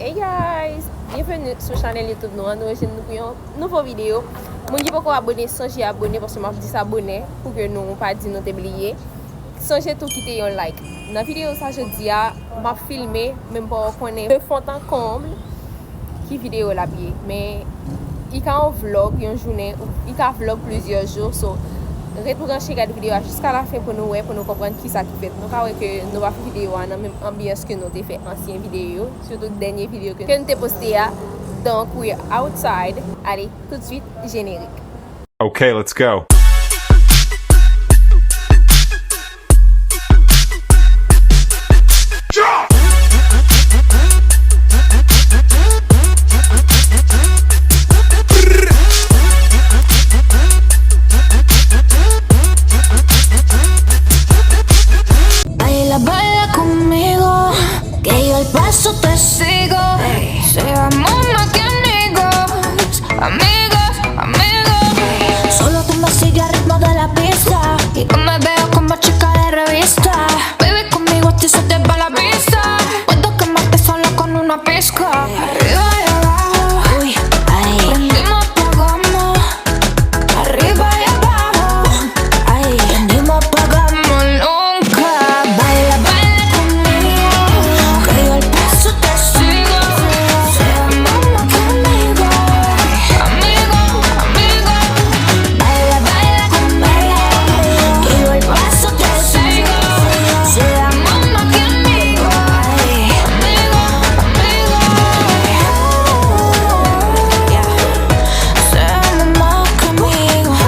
Hey guys, bienvenue sur channel YouTube nous. Nous rejoignons pour une nouvelle vidéo. Mon qui pas abonné, songez abonner parce que m'a dit s'abonner pour que nous pas dire nous t'oublier. Songez tout quitter un like. Dans la vidéo ça je dis m'a filmé même pas connaître de fond en comble qui vidéo la bien mais il y a un vlog une journée, il y a un vlog plusieurs jours so retoucher la vidéo jusqu'à la fin pour nous comprendre qui ça qui fait. Nous croyons que nous va faire vidéo dans même ambiance que nous avons fait ancienne vidéo, surtout dernière vidéo que nous avons posté. Donc we are outside. Allez, tout de suite générique. Okay, let's go. Baila conmigo, que yo al paso te sigo. Seamos más que amigos, amigos. Solo tú me sigues al ritmo de la pista y yo me veo como chica de revista. Baby, conmigo a ti se te va la vista. Puedo quemarte solo con una pizca. Arriba y abajo, uy, ay. Prendimos, apagamos. Arriba y abajo, ay. Prendimos, apagamos nunca. Baila, baila conmigo, que yo al paso te sigo. Seamos más que amigos, amigos, amigos. Baila, baila conmigo, que yo al paso te sigo. Seamos más que amigos, amigos, amigos. Seamos más que amigos.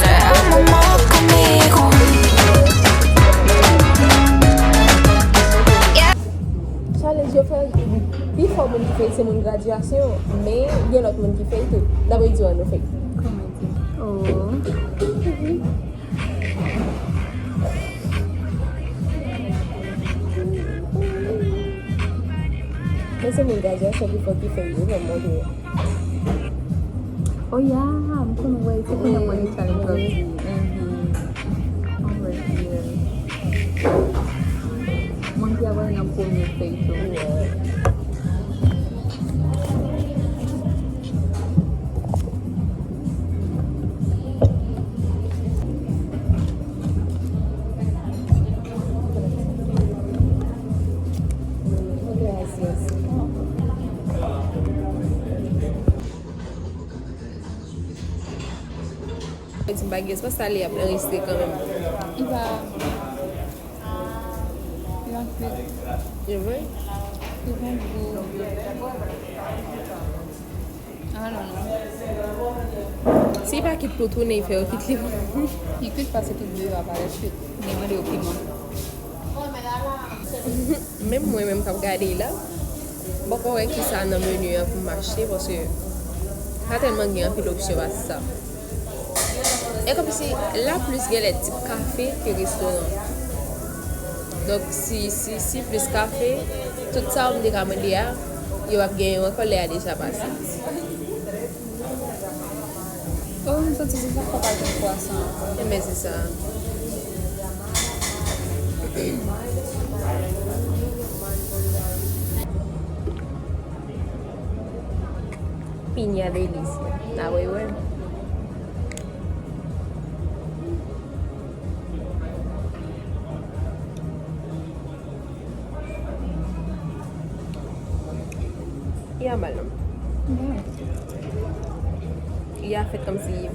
Seamos más que amigos. Challenge yo fais before mon qui fait c'est mon graduation mais il y a l'autre monde qui fait tout. D'abord ils nous fait. Mais c'est mon graduation before qui fait tout le monde. Oh yeah, I'm gonna wait to put up money challenge. Monkey agora não põe no peito. Gracias. Esse baguete vai estar ali a rester quand même. Il va faire. Je veux. I don't know. Si pas qu'il peut tourner, il fait au kit libre. Il peut passer tout bleu par la suite. Demander au piment. Même moi-même, quand je regarde là, je ne sais pas qui ça dans le menu pour m'acheter parce que pas tellement de d'options à ça. Et comme si là, plus il y a type café que restaurant. Donc, si plus café, tout ça, on dit qu'il y a gagné un colère déjà passé. Oh, ça tu sais pas pas de poisson. Mais c'est ça. Piña delícia. Ah, oui, oui. Il y a mal. Il a fait comme si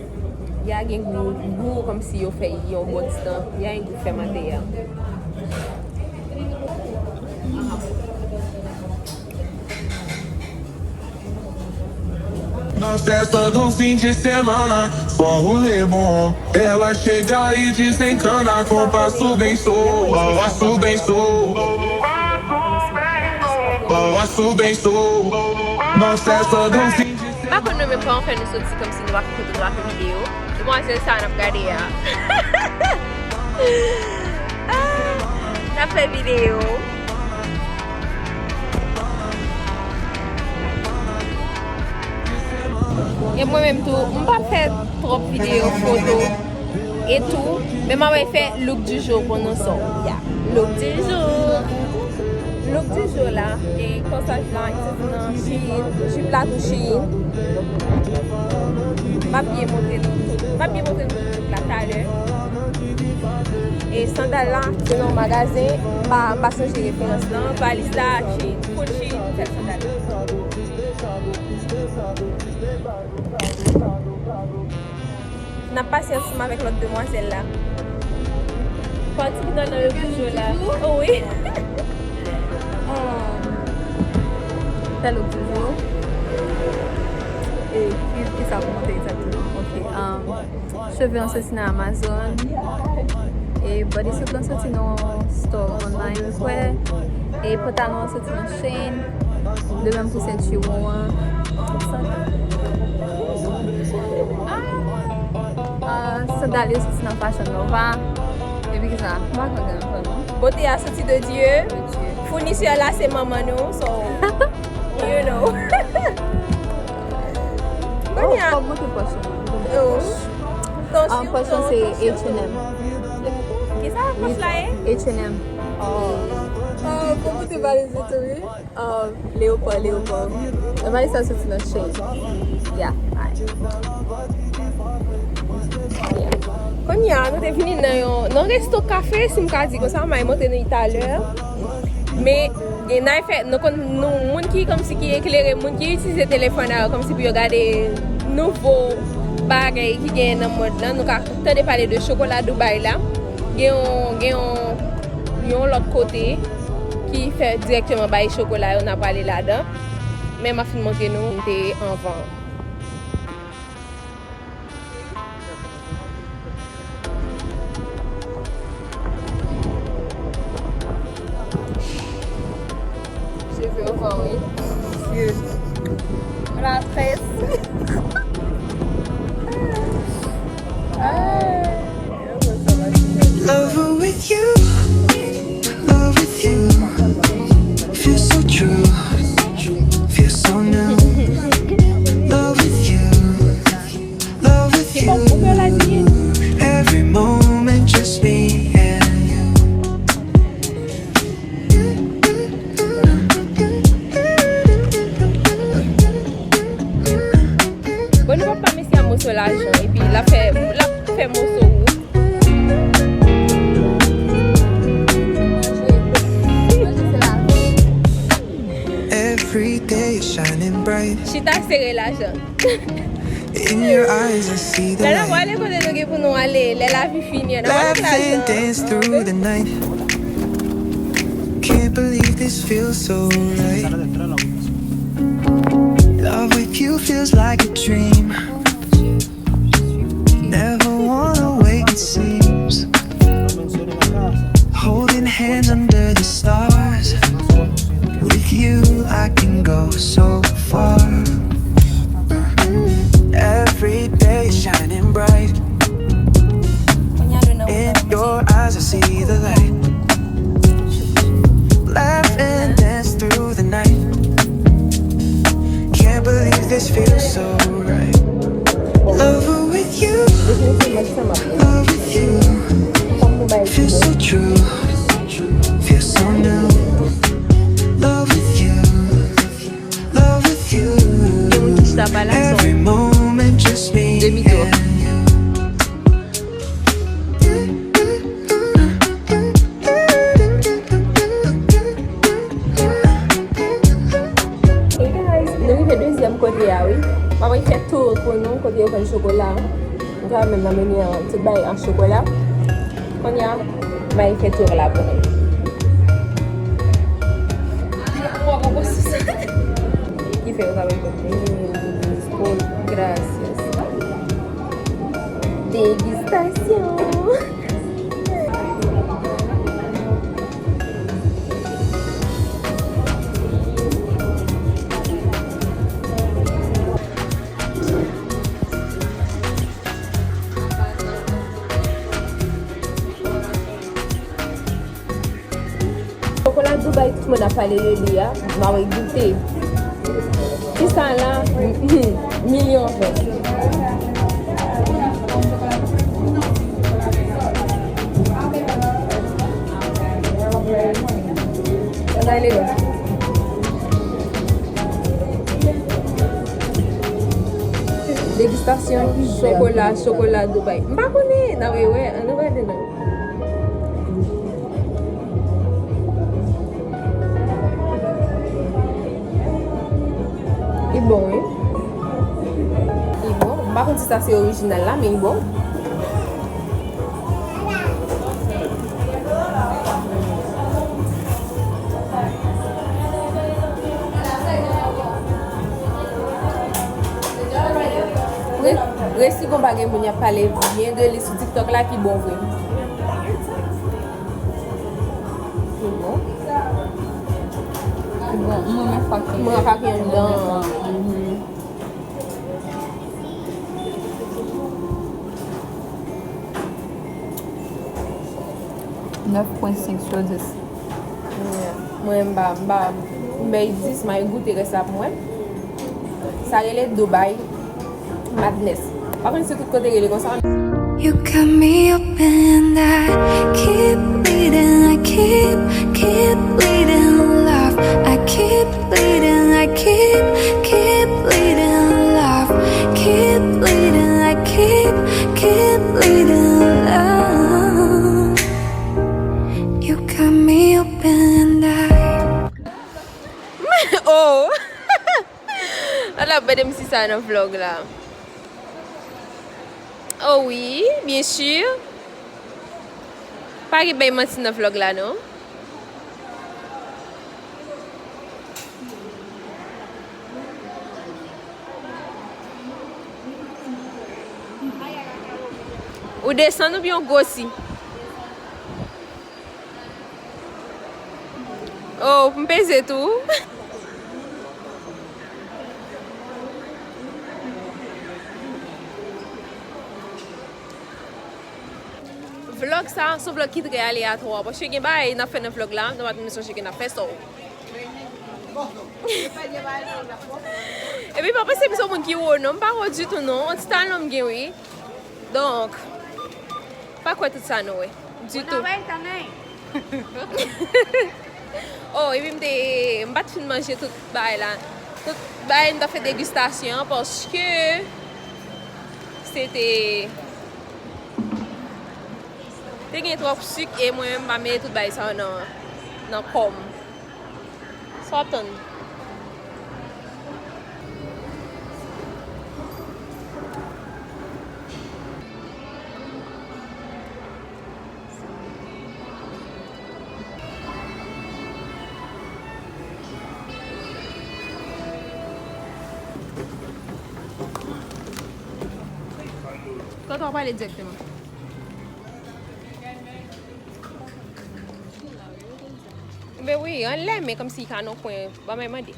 il y a un goût comme si il fait un bon temps. Il y a un goût fermenté. Na festa do fim de semana, só um rolê bom. Ela chega e desencana com passo bem solto, passo bem solto, passo bem solto. Na festa do fim de semana. Pas qu'on ne veut pas en faire une sortie comme si nous avons fait photographe vidéo. Moi, c'est ça, on a regardé. On a fait vidéo. Et moi-même, tout, on pas fait trop de vidéos, photos et tout. Mais moi, j'ai fait look du jour pour nous. Yeah. Look du jour. du jour là, et corsage là, c'est dans Chine, jupe là tout Chine. Ma bien monté nous là tout à l'heure. Et sandales là, c'est dans le magasin, pas changer référence là, valise là, Chine, full Chine, c'est sandales. N'a pas patience avec l'autre demoiselle là. Parti dans le jour là. Oh oui. T'as l'autre jour. Et qu'est-ce que ça remonte exactement? Ok. Cheveux en sorti dans Amazon. Et body suit en sorti dans store online. Ouais. Et pantalon en sorti dans Shein. De même pour ceinture. Sandales sorti dans Fashion Nova. Et puis ça, moi quand même. Beauté à sortie de Dieu. Fournisseur là c'est maman nous, so you know. Oh, pas beaucoup de poches. En poche c'est H&M. Qu'est-ce que ça poche là est? H&M. Comment tu vas les étudier? Léopold. On va les sortir dans Shein. Yeah. Kon ya, nou te vini nan resto kafe, si mka di kon sa, may monte nou Italien. Me, gen nan fè, nou kon nou moun ki kom si ki eklere, moun ki utilize telefon nan, kom si pou yo gade nouvo bagay ki gen nan mod lan. Nou ka tade pale de chokola Dubai la. Gen yon lot kote ki fè direktman baye chokola yo nan pale la dan. Men ma fin monte nou, te an van. La presse. Love with you, feel so true, feel so new. Love with you, every moment just me and you. Bon, nou pa mesi a moso la jan, e pi la fe moso ou. Every day is shining bright. Chita sere la jan. In your eyes I see the La nan light. wale kote nou ge pou nou ale, le la vi fini, nan wale la Laugh and jan. dance through the night. Can't believe this feels so right. Love with you feels like a dream. Never wanna wait, it seems. Holding hands under the stars. With you I can go so far. Every day shining bright. In your eyes I see the light. Laugh and dance through the night. Can't believe this feels so right. Love with you, feel so true, feel so new. Love with you, Chita pa la son. every moment just me Demi-tour. and you. Hey guys, nou ki fe deuxième kote ya, oui. Ma wè fè tour pou nou, kote yo kon chokola. Nou ka men nan meni an tout bay an chokola. Kon ya, ma wè fè tour la pou nou. Ki fe yo ka wè kote. Gracias. Degustation. Chocolat Dubai, tout le monde a parlé de lui, hein. Ma wè goûté. C'est ça là, millions en fait. Ça il est là. Dégustation chocolat Dubaï. Mpa konen, nan we, an nou gade nan. I bon, oui. I bon. Mpa kon si sa se original la, men i bon. Resi kon bagay moun ya pale bien de li sou TikTok la ki bon vwe. Ki bon. Mwen fak yon dan. 9.5 sur 10. Mwen mba 10, mwen goute resap mwen. Sa rele Dubai Madness. Par contre, c'est tout côté rele kon sa. You got me open, I keep bleeding, I keep bleeding love. I keep bleeding, I keep bleeding love. Keep bleeding, I keep bleeding love. You got me open, Oh! Ala bedem si sa nan vlog la. Oh oui, bien sûr. Pa ki bay manti nan vlog la, non? Ou desan ou bien gosi? Oh, mpeze tou. Vlog sa, sou vlog ki tre aléatoire. Parce que gen ba na fè nan vlog la, nan pat mè sonje gen na fè so. E pi pa pese miso moun ki wò, non pa wò du tout non, on ti tan lom gen wè. Donc, pa kwa tout sa nou wè, du tout. Oh, e pi mbat fin manje tout bay la. Tout bay mda fè dégustasyon parce que c'était te gen trop suk e mwen mba me tout bay sa nan kom. Sotan. Quand on parle exactement? Ben oui, on l'aime, mais comme si il y a un point, pas même dit.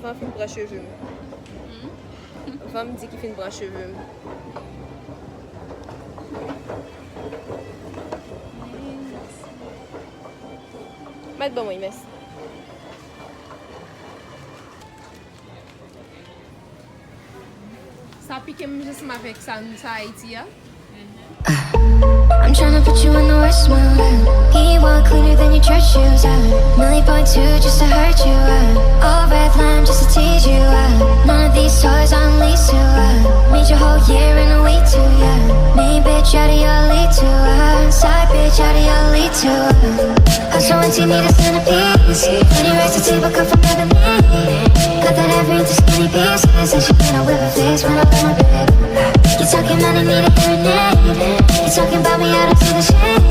Va fin bras cheveux. Va me dire qu'il fait une bras cheveux. Met bon, mes. Ça pique juste avec ça Haïti. I'm tryna put you in the worst mood. Get you one cleaner than your church shoes. $1.2 just to hurt you. All red line just to tease you. None of these toys on lease to. Made your whole year in a week too. Main bitch out of your league too. Side bitch out of your league too. I'm so empty, need a centerpiece. Many racks to table come from Ebony. Got that every into skinny pieces. And she cannot whip her face when I wear my bed. You talking money, need a hearing aid. You talking about me out into the shade.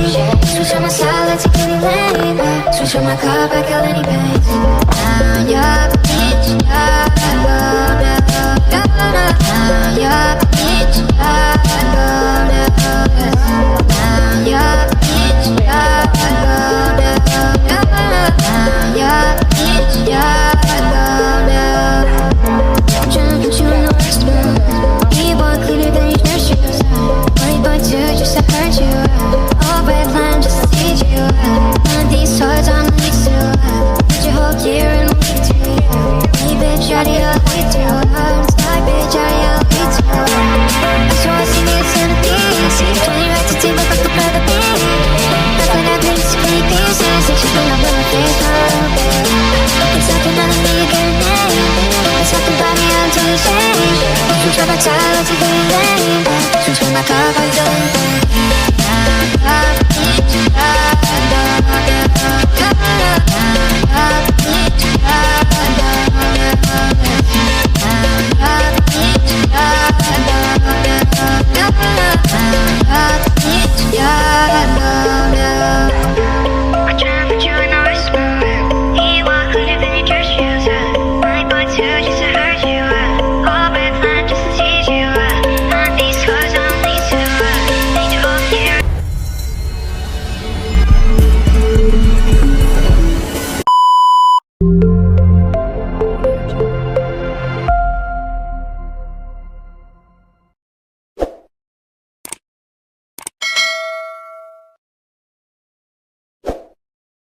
Switch on my side, let's take any lane. Switch on my car, back out any bank. Now you're the bitch, you're alone. Now you're the bitch, you're alone. Now you're the bitch, you're alone. Now you're the bitch, you're alone. Tryna put you in the worst mood. You want cleaner than your church shoes. $1.2 just to hurt you. Since when I